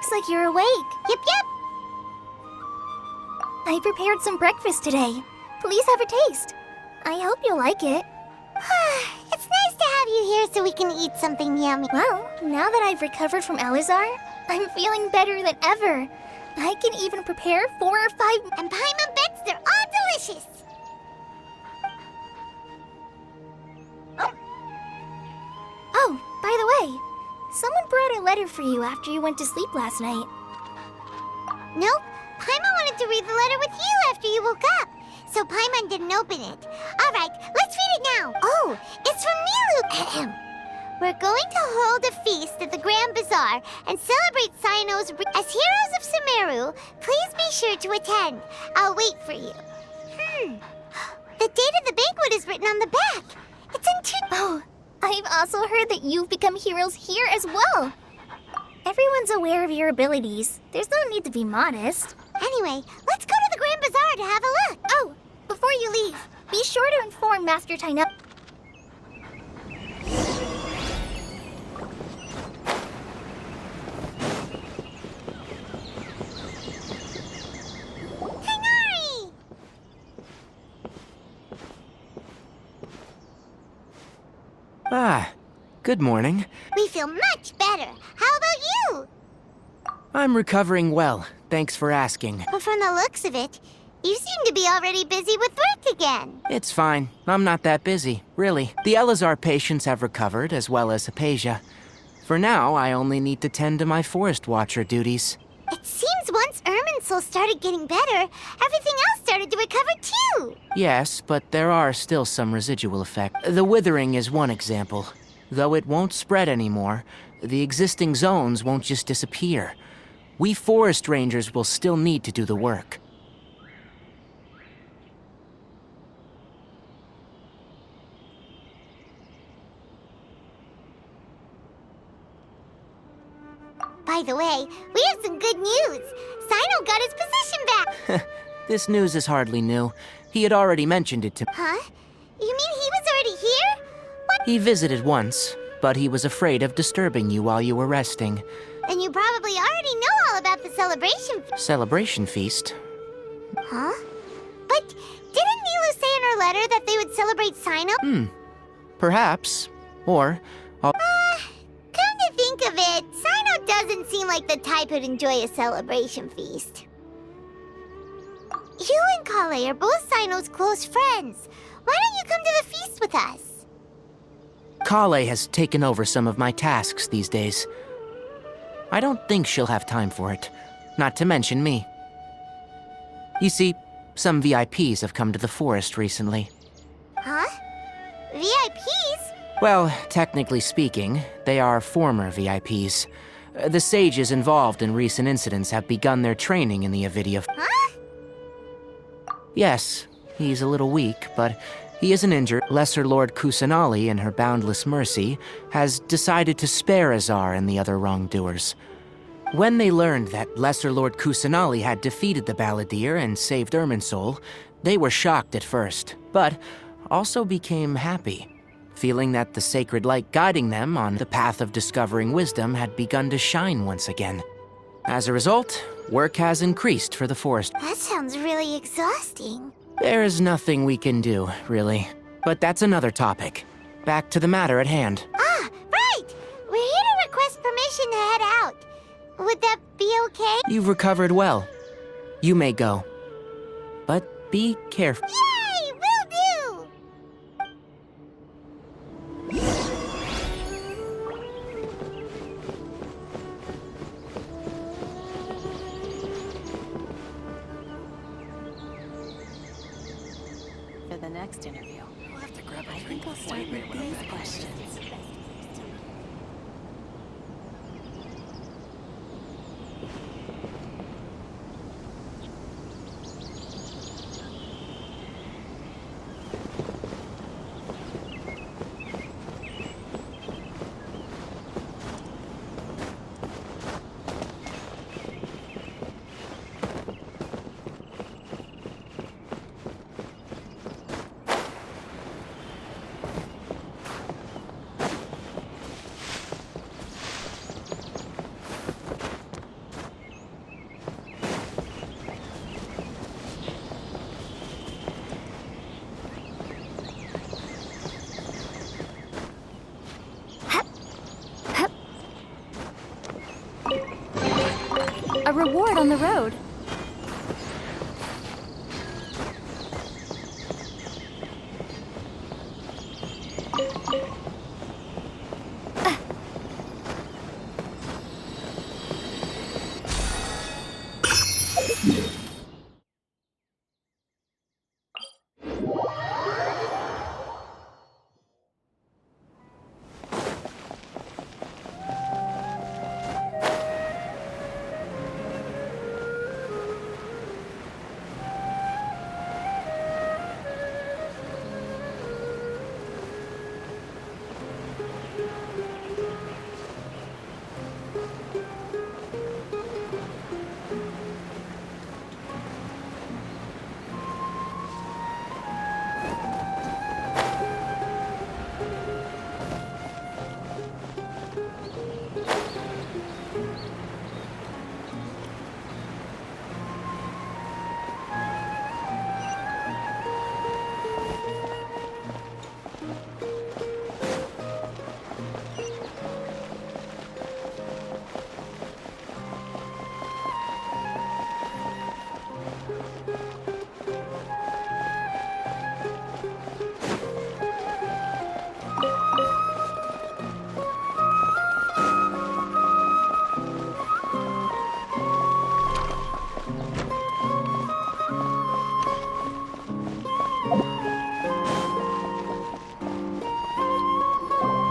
Looks like you're awake. Yep. I prepared some breakfast today. Please have a taste. I hope you'll like it. It's nice to have you here so we can eat something yummy. Well, now that I've recovered from Alizar, I'm feeling better than ever. I can even prepare 4 or 5... And Paimon bets they're all delicious. Oh, by the way, someone brought a letter for you after you went to sleep last night. Nope. Paimon wanted to read the letter with you after you woke up. So Paimon didn't open it. Alright, let's read it now. Oh, it's from Milu. We're going to hold a feast at the Grand Bazaar and celebrate Cyno's... As heroes of Sumeru, please be sure to attend. I'll wait for you. The date of the banquet is written on the back. It's in two... Oh, I've also heard that you've become heroes here as well. Everyone's aware of your abilities. There's no need to be modest. Anyway, let's go to the Grand Bazaar to have a look. Oh, before you leave, be sure to inform Master Taina. Tighnari! Ah, good morning. We feel much better. How about you? I'm recovering well, thanks for asking. But from the looks of it, you seem to be already busy with work again. It's fine, I'm not that busy, really. The Elazar patients have recovered, as well as Hypatia. For now, I only need to tend to my Forest Watcher duties. It seems once Irminsul started getting better, everything else started to recover too. Yes, but there are still some residual effects. The withering is one example. Though it won't spread anymore, the existing zones won't just disappear. We forest rangers will still need to do the work. By the way, we have some good news. Cyno got his position back. This news is hardly new. He had already mentioned it to me. Huh? You mean he was already here? What? He visited once, but he was afraid of disturbing you while you were resting. Then you probably already know all about the celebration. Celebration feast? Huh? But didn't Milu say in her letter that they would celebrate Cyno? Perhaps. Or... Come to think of it, Cyno doesn't seem like the type who'd enjoy a celebration feast. You and Kale are both Cyno's close friends. Why don't you come to the feast with us? Kale has taken over some of my tasks these days. I don't think she'll have time for it, not to mention me. You see, some VIPs have come to the forest recently. Huh? VIPs? Well, technically speaking, they are former VIPs. The sages involved in recent incidents have begun their training in the Avidia. Huh? Yes, he's a little weak, but he isn't injured. Lesser Lord Kusanali, in her boundless mercy, has decided to spare Azar and the other wrongdoers. When they learned that Lesser Lord Kusanali had defeated the Balladeer and saved Irminsul, they were shocked at first, but also became happy, feeling that the sacred light guiding them on the path of discovering wisdom had begun to shine once again. As a result, work has increased for the forest. That sounds really exhausting. There is nothing we can do, really. But that's another topic. Back to the matter at hand. Ah, right! We're here to request permission to head out. Would that be okay? You've recovered well. You may go. But be careful. Yay! Will do! For the next interview, we'll have to grab a drink. I'll start with these questions. reward on the road.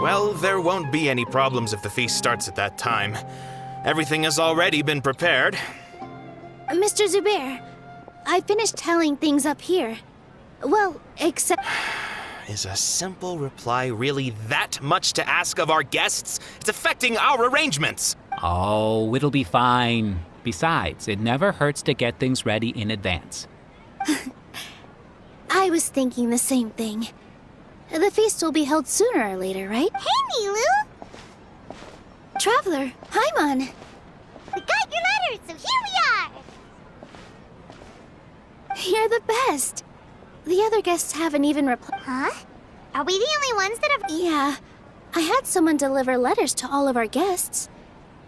Well, there won't be any problems if the feast starts at that time. Everything has already been prepared. Mr. Zubair, I finished tallying things up here. Well, except... Is a simple reply really that much to ask of our guests? It's affecting our arrangements. Oh, it'll be fine. Besides, it never hurts to get things ready in advance. I was thinking the same thing. The feast will be held sooner or later, right? Hey, Nilu! Traveler, Paimon! We got your letters, so here we are! You're the best! The other guests haven't even replied. Huh? Are we the only ones that have... Yeah, I had someone deliver letters to all of our guests.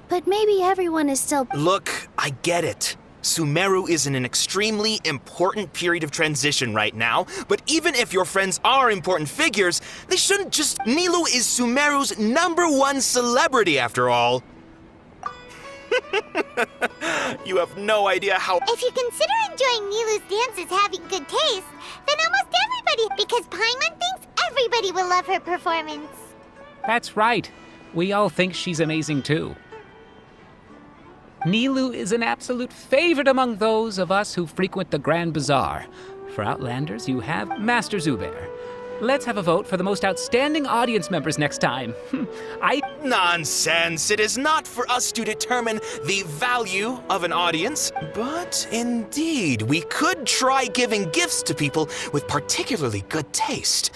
But maybe everyone is still... Look, I get it. Sumeru is in an extremely important period of transition right now, but even if your friends are important figures, they shouldn't just... Nilu is Sumeru's #1 celebrity, after all. You have no idea how... If you consider enjoying Nilu's dances having good taste, then almost everybody... Because Paimon thinks everybody will love her performance. That's right. We all think she's amazing too. Nilu is an absolute favorite among those of us who frequent the Grand Bazaar. For Outlanders, you have Master Zubair. Let's have a vote for the most outstanding audience members next time. Nonsense! It is not for us to determine the value of an audience, but indeed, we could try giving gifts to people with particularly good taste.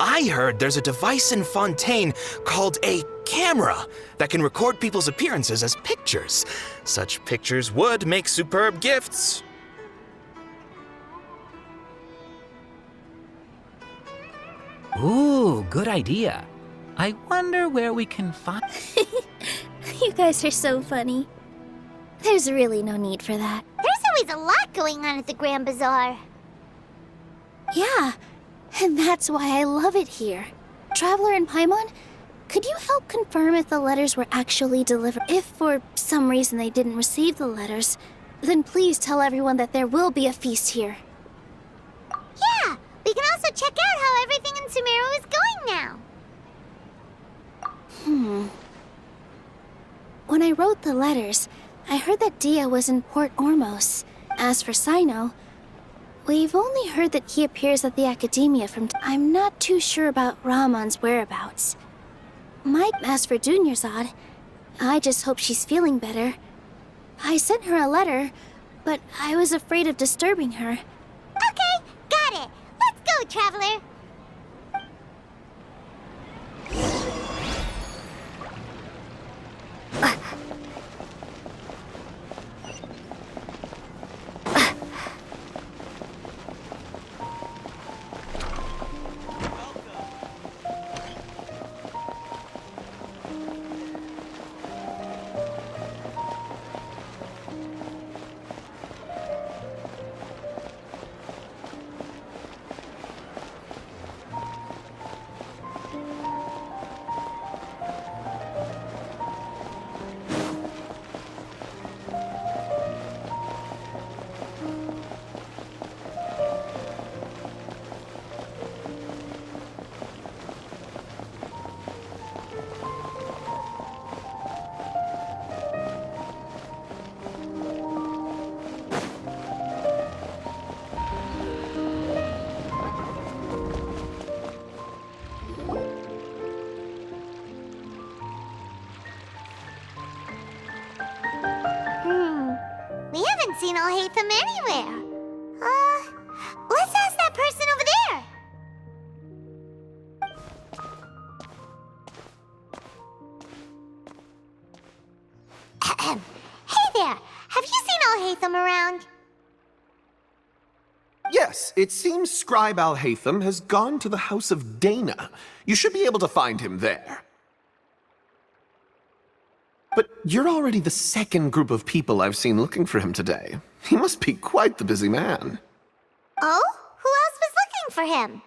I heard there's a device in Fontaine called a camera that can record people's appearances as pictures. Such pictures would make superb gifts. Ooh, good idea. I wonder where we can find... You guys are so funny. There's really no need for that. There's always a lot going on at the Grand Bazaar. Yeah, and that's why I love it here. Traveler and Paimon, could you help confirm if the letters were actually delivered? If for some reason they didn't receive the letters, then please tell everyone that there will be a feast here. Yeah, we can also check out how everything in Sumeru is going now. When I wrote the letters, I heard that Dia was in Port Ormos. As for Sino, we've only heard that he appears at the Academia from... I'm not too sure about Ramon's whereabouts. As for Dunyarzad, I just hope she's feeling better. I sent her a letter, but I was afraid of disturbing her. Okay, got it. Let's go, Traveler. seen Alhaitham anywhere. Let's ask that person over there. Hey there, have you seen Alhaitham around? Yes, it seems Scribe Alhaitham has gone to the House of Dana. You should be able to find him there. But you're already the second group of people I've seen looking for him today. He must be quite the busy man. Oh? Who else was looking for him?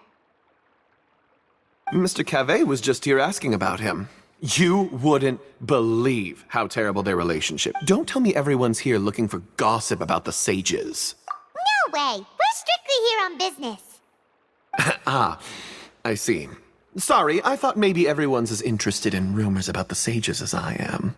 Mr. Cavey was just here asking about him. You wouldn't believe how terrible their relationship. Don't tell me everyone's here looking for gossip about the sages. No way. We're strictly here on business. Ah, I see. Sorry, I thought maybe everyone's as interested in rumors about the sages as I am.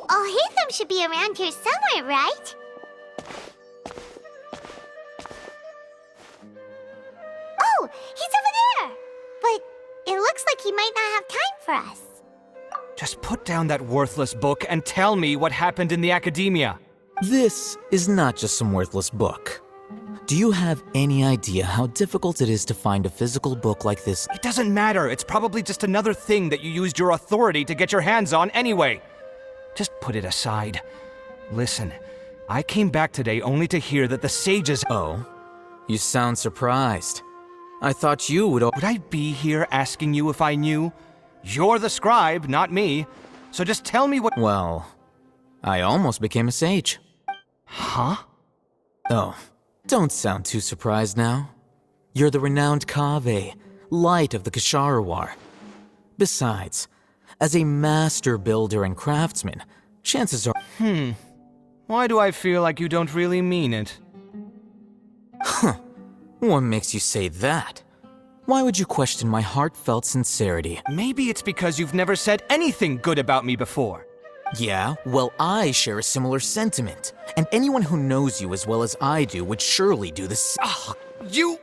Alhaitham should be around here somewhere, right? Oh, he's over there! But it looks like he might not have time for us. Just put down that worthless book and tell me what happened in the academia. This is not just some worthless book. Do you have any idea how difficult it is to find a physical book like this? It doesn't matter. It's probably just another thing that you used your authority to get your hands on anyway. Just put it aside. Listen, I came back today only to hear that the sages— Oh, you sound surprised. I thought you would— Would I be here asking you if I knew? You're the scribe, not me. So just tell me what— Well, I almost became a sage. Huh? Oh, don't sound too surprised now. You're the renowned Kaveh, light of the Ksharawar. Besides, as a master builder and craftsman, chances are— Why do I feel like you don't really mean it? What makes you say that? Why would you question my heartfelt sincerity? Maybe it's because you've never said anything good about me before. Yeah, well, I share a similar sentiment, and anyone who knows you as well as I do would surely do the same. You...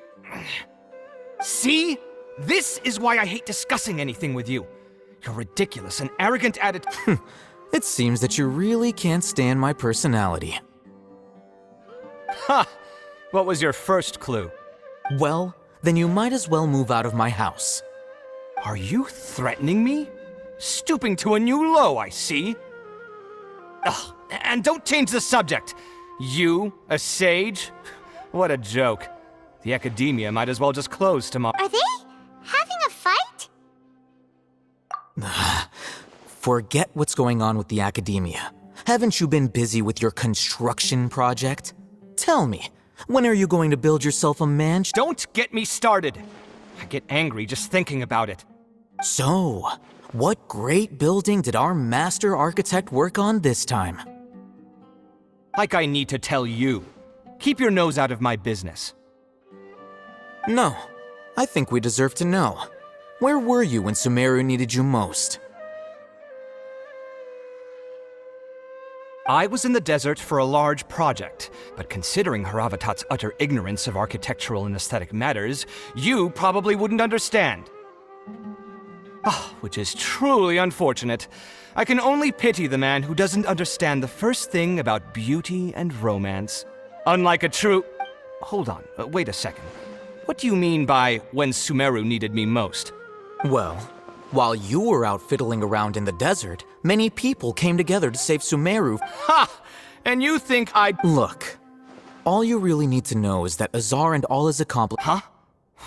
See? This is why I hate discussing anything with you. Your ridiculous and arrogant attitude... It seems that you really can't stand my personality. Ha! What was your first clue? Well, then you might as well move out of my house. Are you threatening me? Stooping to a new low, I see. Ugh, and don't change the subject. You, a sage? What a joke. The academia might as well just close tomorrow. Are they having a fight? Forget what's going on with the academia. Haven't you been busy with your construction project? Tell me, when are you going to build yourself a mansion? Don't get me started. I get angry just thinking about it. So, what great building did our master architect work on this time? Like I need to tell you. Keep your nose out of my business. No, I think we deserve to know. Where were you when Sumeru needed you most? I was in the desert for a large project, but considering Haravatat's utter ignorance of architectural and aesthetic matters, you probably wouldn't understand. Which is truly unfortunate. I can only pity the man who doesn't understand the first thing about beauty and romance. Unlike a true... Hold on, wait a second. What do you mean by when Sumeru needed me most? Well, while you were out fiddling around in the desert, many people came together to save Sumeru. Ha! And you think I'd... Look, all you really need to know is that Azar and all his accomplices... Huh?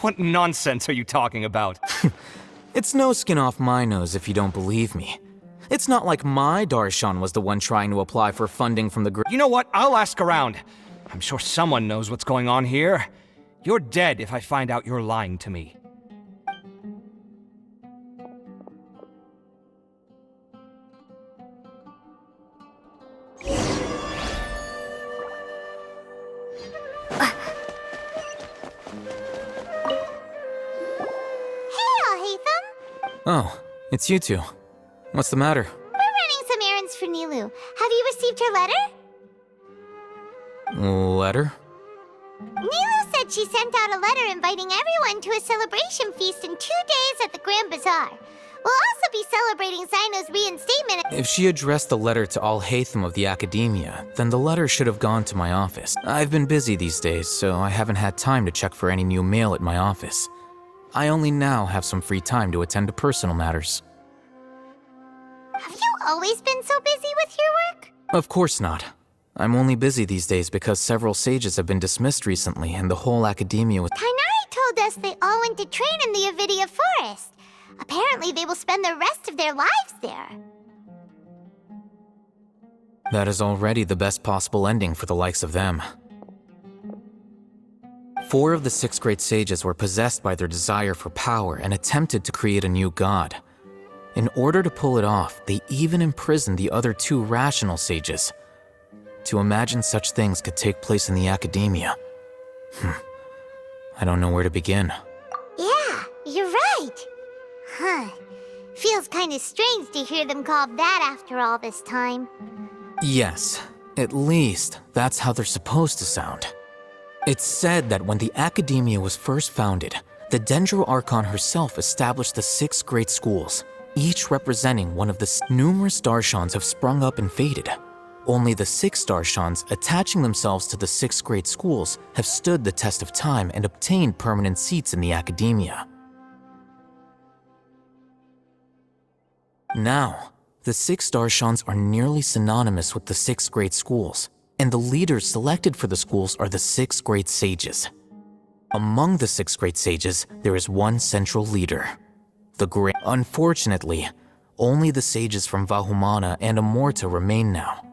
What nonsense are you talking about? It's no skin off my nose if you don't believe me. It's not like my Darshan was the one trying to apply for funding from the You know what? I'll ask around. I'm sure someone knows what's going on here. You're dead if I find out you're lying to me. Oh, it's you two. What's the matter? We're running some errands for Nilu. Have you received her letter? Letter? Nilu said she sent out a letter inviting everyone to a celebration feast in 2 days at the Grand Bazaar. We'll also be celebrating Zino's reinstatement. If she addressed the letter to all Haytham of the Academia, then the letter should have gone to my office. I've been busy these days, so I haven't had time to check for any new mail at my office. I only now have some free time to attend to personal matters. Have you always been so busy with your work? Of course not. I'm only busy these days because several sages have been dismissed recently and the whole Academia was— Tainari told us they all went to train in the Avidia Forest. Apparently they will spend the rest of their lives there. That is already the best possible ending for the likes of them. 4 of the 6th grade sages were possessed by their desire for power and attempted to create a new god. In order to pull it off, they even imprisoned the other 2 rational sages. To imagine such things could take place in the Academia. I don't know where to begin. Yeah, you're right. Huh. Feels kinda strange to hear them called that after all this time. Yes, at least that's how they're supposed to sound. It's said that when the Academia was first founded, the Dendro Archon herself established the 6 great schools, each representing one of the numerous Darshans have sprung up and faded. Only the 6 Darshans attaching themselves to the 6 great schools have stood the test of time and obtained permanent seats in the Academia. Now, the 6 Darshans are nearly synonymous with the 6 great schools, and the leaders selected for the schools are the 6 great sages. Among the 6 great sages, there is one central leader, the great. Unfortunately, only the sages from Vahumana and Amorta remain now.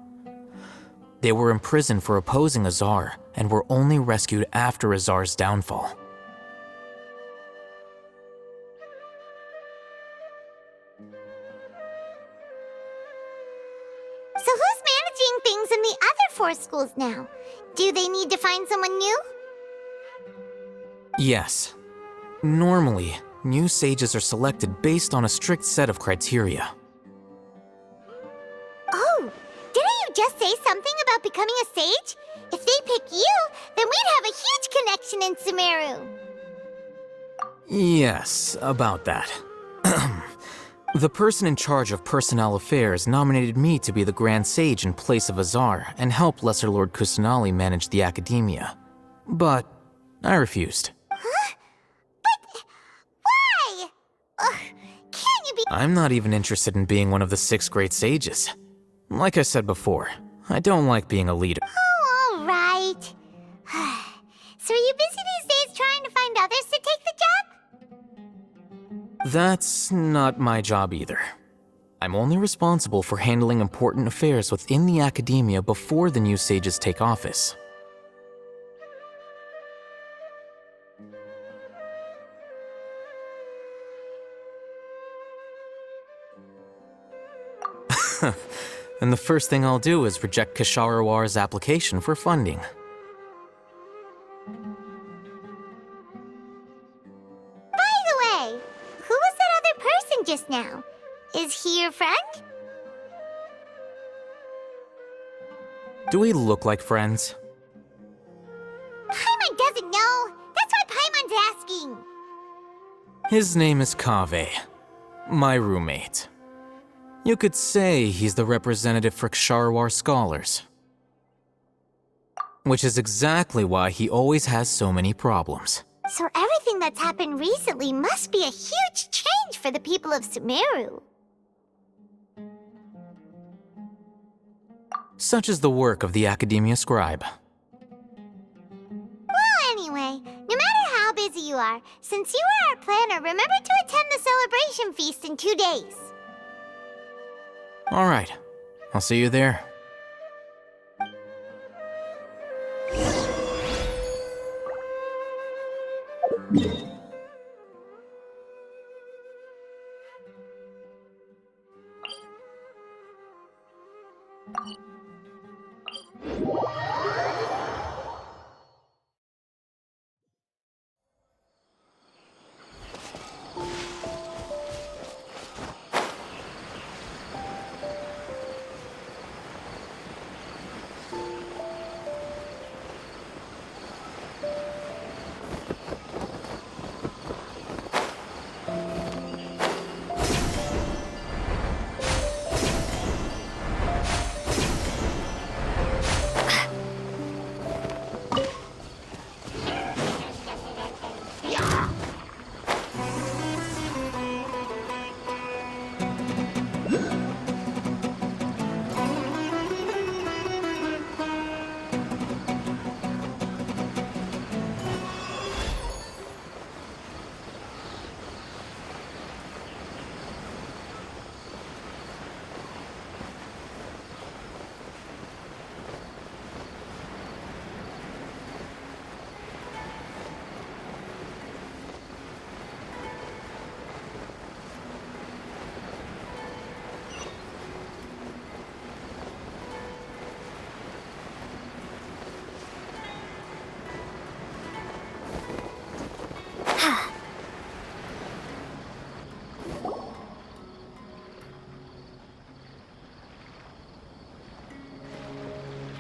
They were imprisoned for opposing Azar and were only rescued after Azar's downfall. So who's managing things in the other 4 schools now? Do they need to find someone new? Yes. Normally, new sages are selected based on a strict set of criteria. Oh, didn't you just say something about becoming a sage? If they pick you, then we'd have a huge connection in Sumeru. Yes, about that. The person in charge of personnel affairs nominated me to be the Grand Sage in place of Azar and help Lesser Lord Kusanali manage the Academia. But I refused. Huh? But why? Can't you be— I'm not even interested in being one of the 6 great sages. Like I said before, I don't like being a leader. Oh, all right. So are you busy these days trying to find others to take the job? That's not my job either. I'm only responsible for handling important affairs within the Academia before the new sages take office. And the first thing I'll do is reject Kasharawar's application for funding. By the way, who was that other person just now? Is he your friend? Do we look like friends? Paimon doesn't know. That's why Paimon's asking. His name is Kaveh, my roommate. You could say he's the representative for Ksharawar scholars. Which is exactly why he always has so many problems. So everything that's happened recently must be a huge change for the people of Sumeru. Such is the work of the Academia Scribe. Well, anyway, no matter how busy you are, since you are our planner, remember to attend the celebration feast in 2 days. All right. I'll see you there.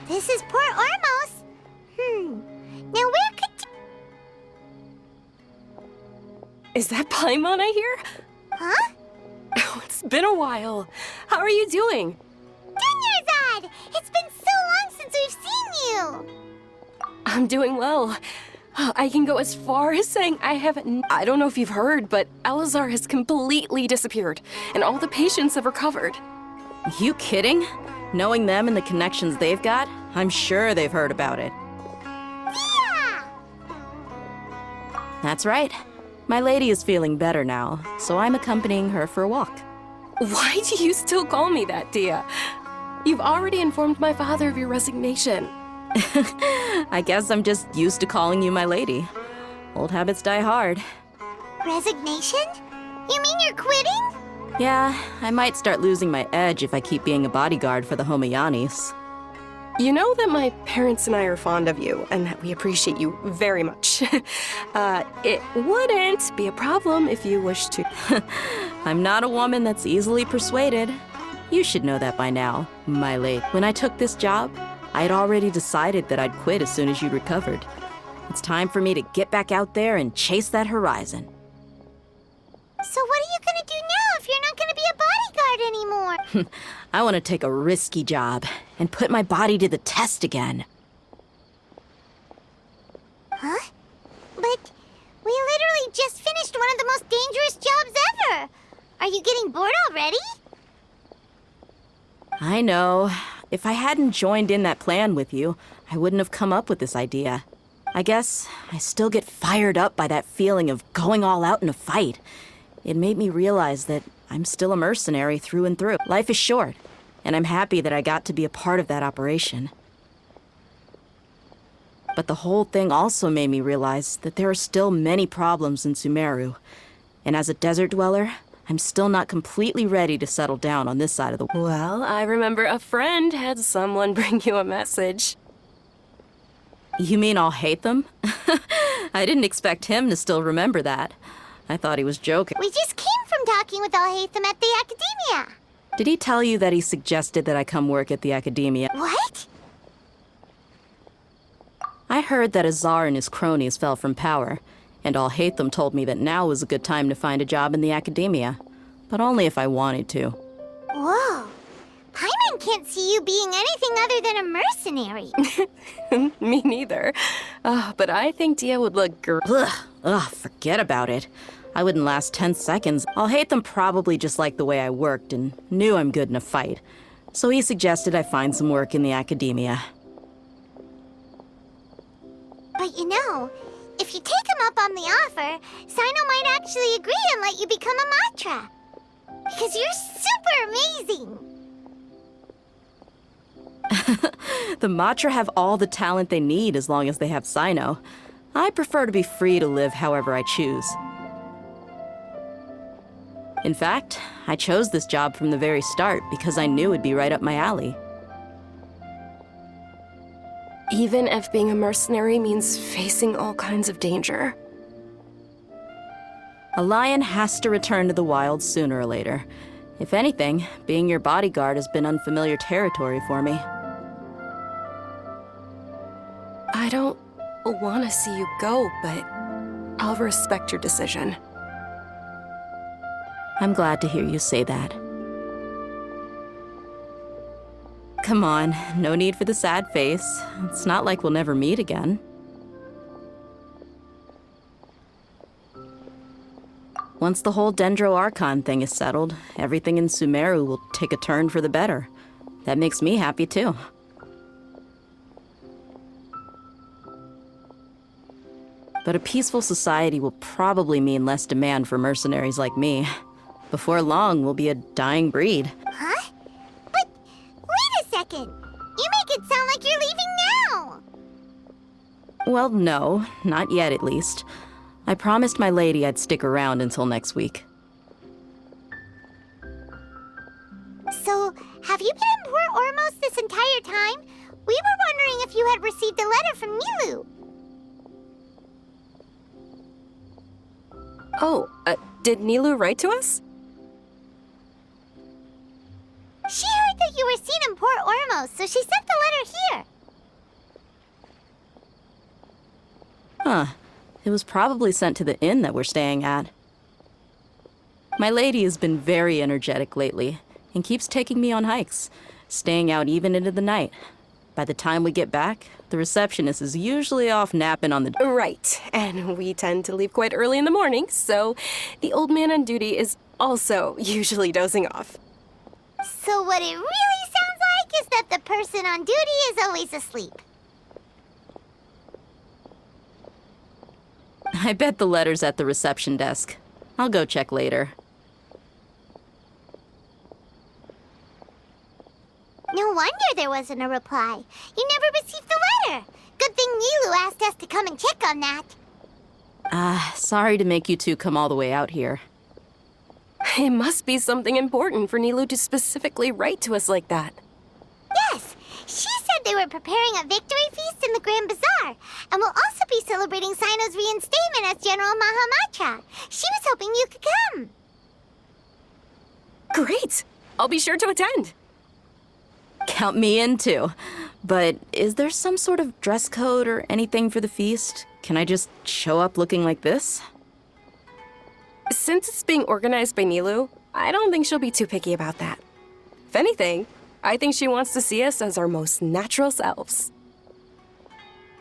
This is Port Ormos. Now where could... Is that Paimon I hear? Huh? Oh, it's been a while. How are you doing? Dunyarzad! It's been so long since we've seen you! I'm doing well. I can go as far as saying I don't know if you've heard, but Elazar has completely disappeared, and all the patients have recovered. You kidding? Knowing them and the connections they've got, I'm sure they've heard about it. Yeah! That's right. My lady is feeling better now, so I'm accompanying her for a walk. Why do you still call me that, Dia? You've already informed my father of your resignation. I guess I'm just used to calling you my lady. Old habits die hard. Resignation? You mean you're quitting? Yeah, I might start losing my edge if I keep being a bodyguard for the Homayanis. You know that my parents and I are fond of you, and that we appreciate you very much. It wouldn't be a problem if you wish to. I'm not a woman that's easily persuaded. You should know that by now, my lady. When I took this job, I'd already decided that I'd quit as soon as you'd recovered. It's time for me to get back out there and chase that horizon. So what are you gonna do now if you're not gonna be a bodyguard anymore? I want to take a risky job and put my body to the test again. Huh? But we literally just finished one of the most dangerous jobs ever! Are you getting bored already? I know. If I hadn't joined in that plan with you, I wouldn't have come up with this idea. I guess I still get fired up by that feeling of going all out in a fight. It made me realize that I'm still a mercenary through and through. Life is short, and I'm happy that I got to be a part of that operation. But the whole thing also made me realize that there are still many problems in Sumeru. And as a desert dweller, I'm still not completely ready to settle down on this side of the world. Well, I remember a friend had someone bring you a message. You mean I'll hate them? I didn't expect him to still remember that. I thought he was joking. We just came from talking with Alhaitham at the Academia. Did he tell you that he suggested that I come work at the Academia? What? I heard that Azar and his cronies fell from power, and Alhaitham told me that now was a good time to find a job in the Academia, but only if I wanted to. Whoa. Paimon can't see you being anything other than a mercenary. Me neither. But I think Dia would look great. Ugh, forget about it. I wouldn't last 10 seconds. Alhaitham probably just liked the way I worked and knew I'm good in a fight. So he suggested I find some work in the Academia. But you know, if you take him up on the offer, Sino might actually agree and let you become a Matra. Because you're super amazing. The Matra have all the talent they need as long as they have Sino. I prefer to be free to live however I choose. In fact, I chose this job from the very start because I knew it'd be right up my alley. Even if being a mercenary means facing all kinds of danger. A lion has to return to the wild sooner or later. If anything, being your bodyguard has been unfamiliar territory for me. I don't want to see you go, but I'll respect your decision. I'm glad to hear you say that. Come on, no need for the sad face. It's not like we'll never meet again. Once the whole Dendro Archon thing is settled, everything in Sumeru will take a turn for the better. That makes me happy too. But a peaceful society will probably mean less demand for mercenaries like me. Before long, we'll be a dying breed. Huh? But wait a second. You make it sound like you're leaving now. Well, no, not yet at least. I promised my lady I'd stick around until next week. So, have you been in Port Ormos this entire time? We were wondering if you had received a letter from Nilu. Oh, did Nilu write to us? She heard that you were seen in Port Ormos, so she sent the letter here. Huh. It was probably sent to the inn that we're staying at. My lady has been very energetic lately and keeps taking me on hikes, staying out even into the night. By the time we get back, the receptionist is usually off napping on the... Right, and we tend to leave quite early in the morning, so the old man on duty is also usually dozing off. So what it really sounds like is that the person on duty is always asleep. I bet the letter's at the reception desk. I'll go check later. No wonder there wasn't a reply. You never received the letter. Good thing Nilu asked us to come and check on that. Sorry to make you two come all the way out here. It must be something important for Nilu to specifically write to us like that. Yes, she said they were preparing a victory feast in the Grand Bazaar, and will also be celebrating Sino's reinstatement as General Mahamatra. She was hoping you could come. Great! I'll be sure to attend. Count me in too. But is there some sort of dress code or anything for the feast? Can I just show up looking like this? Since it's being organized by Nilu, I don't think she'll be too picky about that. If anything, I think she wants to see us as our most natural selves.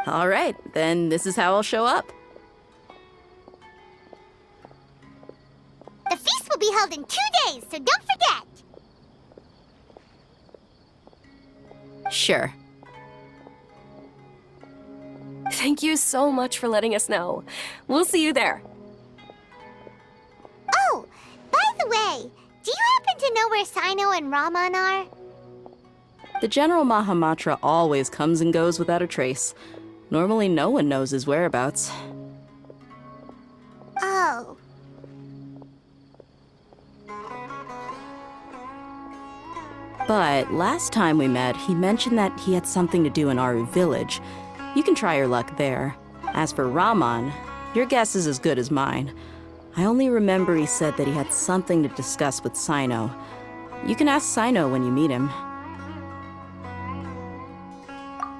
All right, then this is how I'll show up. The feast will be held in 2 days, so don't forget. Sure. Thank you so much for letting us know. We'll see you there. Oh, by the way, do you happen to know where Sino and Raman are? The General Mahamatra always comes and goes without a trace. Normally no one knows his whereabouts. Oh. But last time we met, he mentioned that he had something to do in Aru village. You can try your luck there. As for Raman, your guess is as good as mine. I only remember he said that he had something to discuss with Sino. You can ask Sino when you meet him.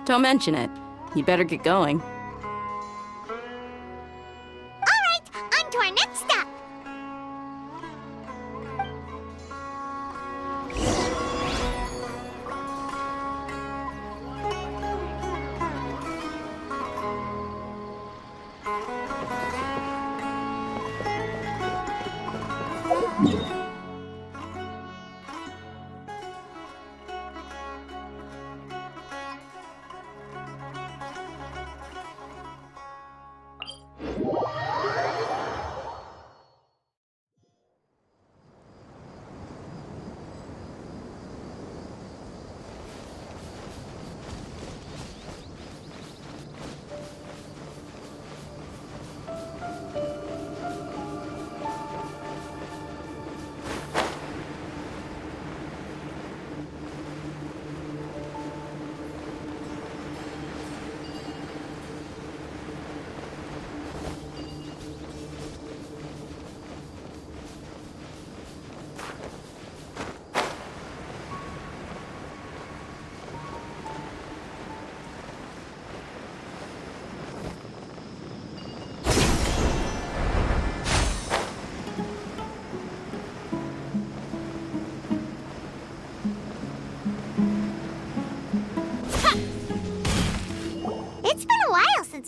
Don't mention it. You better get going. All right, on to our next stop.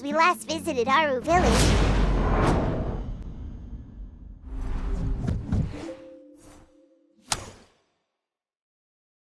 we last visited Aru Village.